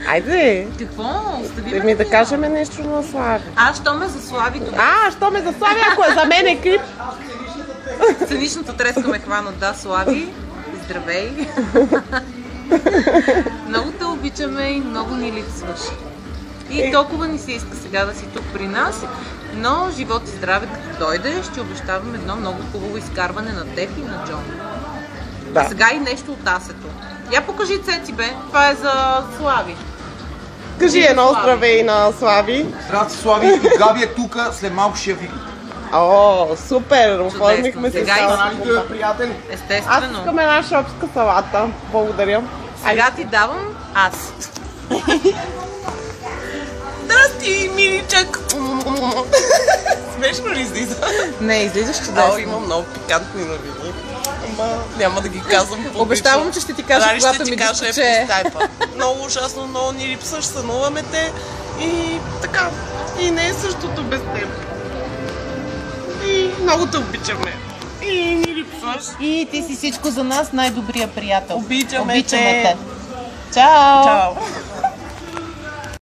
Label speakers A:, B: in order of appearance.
A: Айде!
B: Какво? Остави
A: Ми да кажем нещо на Слави.
B: Що ме за Слави тогава?
A: Що ме за Слави, ако е за мен е клип?
B: Сценичната треска ме хвана, да, Слави. Здравей! Много те обичаме и много ни липсваш. И толкова ни се иска сега да си тук при нас, но живот и здраве, като дойде, ще обещавам едно много хубаво изкарване на теб и на Джон.
A: Да.
B: А сега и нещо от Асето. Я покажи Цеци, бе. Това е за Слави.
A: Кажи едно здравей на Слави.
C: Здрасти, Слави, и Габи е тук, след малко ще я видим.
A: Супер! Оформихме се
B: Сега
A: цялата
C: Каналите,
A: група.
C: приятели.
A: Аз
B: Естествено.
A: искам една шопска салата. Благодаря.
B: Сега ти давам аз.
A: Здрасти, миличък! Смешно ли излиза?
B: Не, излизаш чудесно.
A: Има много пикантни новини. Ама няма да ги казвам публично.
B: Обещавам, че ще ти кажа,
A: Дали
B: когато
A: ще ти
B: ми
A: кажа
B: че...
A: по скайпа. Много ужасно, много ни липсваш, сънуваме те и така. И не е същото без теб. И много те обичаме. И ни липсваш.
B: И ти си всичко за нас, най-добрия приятел.
A: Обичаме
B: Обичаме
A: те.
B: те. Чао!
A: Чао!